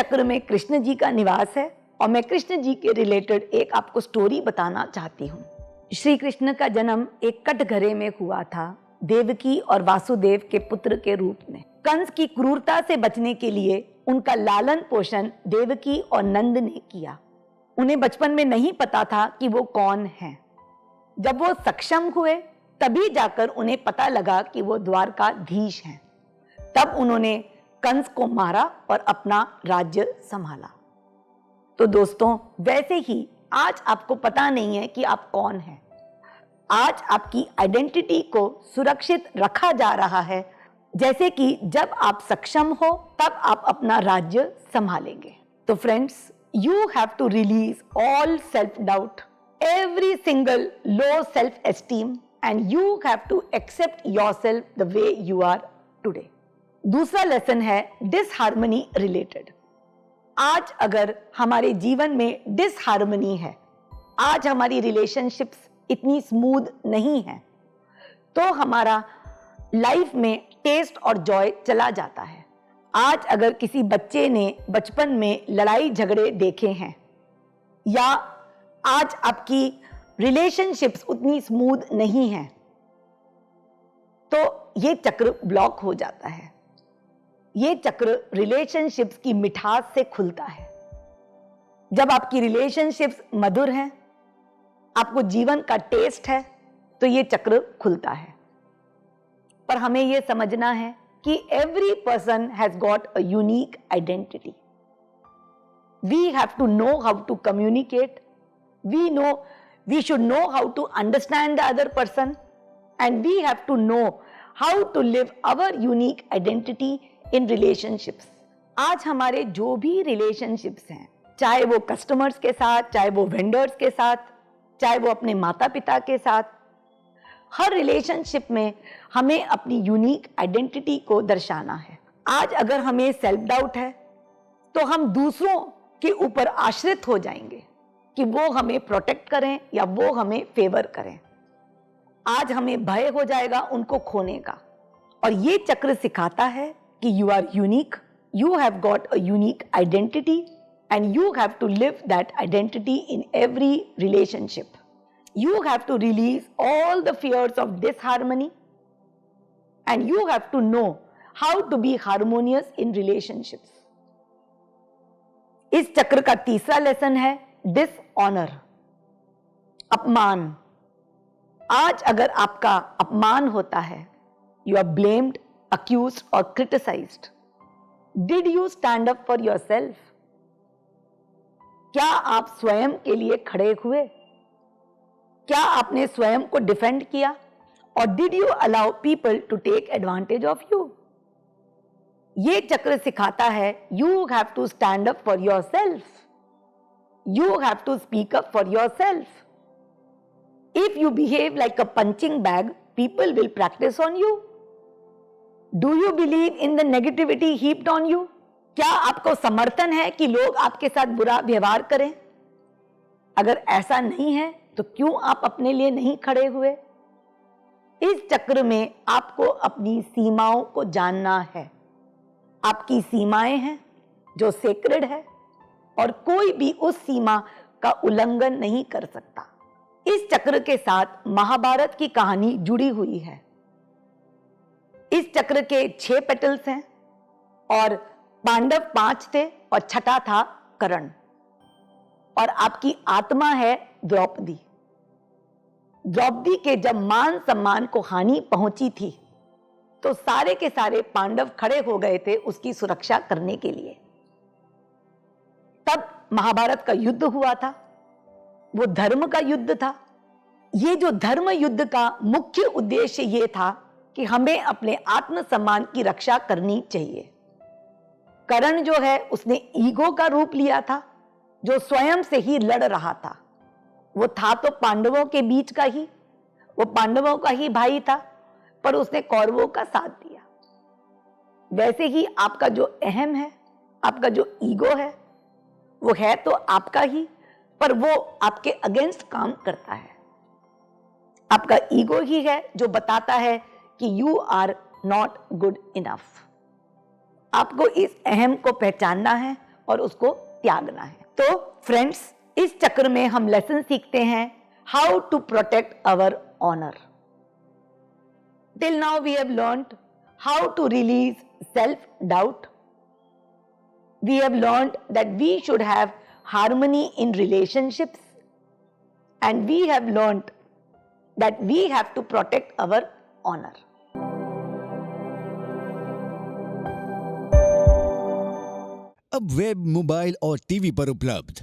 चक्र में कृष्ण जी का निवास है और मैं कृष्ण जी के रिलेटेड एक आपको स्टोरी बताना चाहती हूँ। श्री कृष्ण का जन्म एक कटघरे में हुआ था, देवकी और वासुदेव के पुत्र के रूप में। कंस की क्रूरता से बचने के लिए उनका लालन पोषण देवकी और नंद ने किया। उन्हें बचपन में नहीं पता था कि वो कौन हैं। जब वो सक्षम हुए तभी जाकर उन्हें पता लगा कि वो द्वारकाधीश हैं। तब उन्होंने कंस को मारा और अपना राज्य संभाला। तो दोस्तों, वैसे ही आज आपको पता नहीं है कि आप कौन हैं। आज आपकी आइडेंटिटी को सुरक्षित रखा जा रहा है, जैसे कि जब आप सक्षम हो तब आप अपना राज्य संभालेंगे। तो friends, you have to release all self-doubt, every single low self-esteem, and you have to accept yourself the way you are today. दूसरा लेसन है डिसहार्मनी रिलेटेड। आज अगर हमारे जीवन में डिसहार्मनी है, आज हमारी रिलेशनशिप्स इतनी स्मूथ नहीं है, तो हमारा लाइफ में टेस्ट और जॉय चला जाता है। आज अगर किसी बच्चे ने बचपन में लड़ाई झगड़े देखे हैं या आज आपकी रिलेशनशिप्स उतनी स्मूथ नहीं है, तो ये चक्र ब्लॉक हो जाता है। ये चक्र रिलेशनशिप्स की मिठास से खुलता है। जब आपकी रिलेशनशिप्स मधुर हैं, आपको जीवन का टेस्ट है, तो ये चक्र खुलता है। पर हमें ये समझना है कि every person has got a unique identity. We have to know how to communicate. We should know how to understand the other person, and we have to know how to live our unique identity in relationships. आज हमारे जो भी relationships हैं, चाहे वो customers के साथ, चाहे वो vendors के साथ, चाहे वो अपने माता पिता के साथ, हर रिलेशनशिप में हमें अपनी यूनिक आइडेंटिटी को दर्शाना है। आज अगर हमें सेल्फ डाउट है, तो हम दूसरों के ऊपर आश्रित हो जाएंगे कि वो हमें प्रोटेक्ट करें या वो हमें फेवर करें। आज हमें भय हो जाएगा उनको खोने का। और ये चक्र सिखाता है कि you are unique, you have got a unique identity and you have to live that identity in every relationship. You have to release all the fears of disharmony, and you have to know how to be harmonious in relationships. इस चक्र का तीसरा lesson है dishonour, अपमान। आज अगर आपका अपमान होता है, you are blamed, accused or criticized. Did you stand up for yourself? क्या आप स्वयं के लिए खड़े हुए? क्या आपने स्वयं को डिफेंड किया? और did you allow people to take advantage of you? ये चक्र सिखाता है you have to stand up for yourself, you have to speak up for yourself. If you behave like a punching bag, people will practise on you. Do you believe in the negativity heaped on you? क्या आपको समर्थन है कि लोग आपके साथ बुरा व्यवहार करें? अगर ऐसा नहीं है तो क्यों आप अपने लिए नहीं खड़े हुए? इस चक्र में आपको अपनी सीमाओं को जानना है। आपकी सीमाएं हैं जो सेक्रेड है और कोई भी उस सीमा का उल्लंघन नहीं कर सकता। इस चक्र के साथ महाभारत की कहानी जुड़ी हुई है। इस चक्र के 6 पेटल्स हैं और पांडव 5 थे और छठा था कर्ण। और आपकी आत्मा है द्रौपदी। द्रौपदी के जब मान सम्मान को हानि पहुंची थी, तो सारे के सारे पांडव खड़े हो गए थे उसकी सुरक्षा करने के लिए। तब महाभारत का युद्ध हुआ था, वो धर्म का युद्ध था। ये जो धर्म युद्ध का मुख्य उद्देश्य ये था कि हमें अपने आत्मसम्मान की रक्षा करनी चाहिए। कर्ण जो है उसने ईगो का रूप लिया था, जो स्वयं से ही लड़ रहा था। वो था तो पांडवों के बीच का ही, वो पांडवों का ही भाई था, पर उसने कौरवों का साथ दिया। वैसे ही आपका जो अहम है, आपका जो ईगो है, वो है तो आपका ही, पर वो आपके अगेंस्ट काम करता है। आपका ईगो ही है जो बताता है कि you are not good enough. आपको इस अहम को पहचानना है और उसको त्यागना है। तो फ्रेंड्स, इस चक्र में हम लेसन सीखते हैं how to protect our honour. Till now we have learned how to release self doubt. We have learned that we should have harmony in relationships, and we have learned that we have to protect our honor. अब web, mobile और TV पर उपलब्ध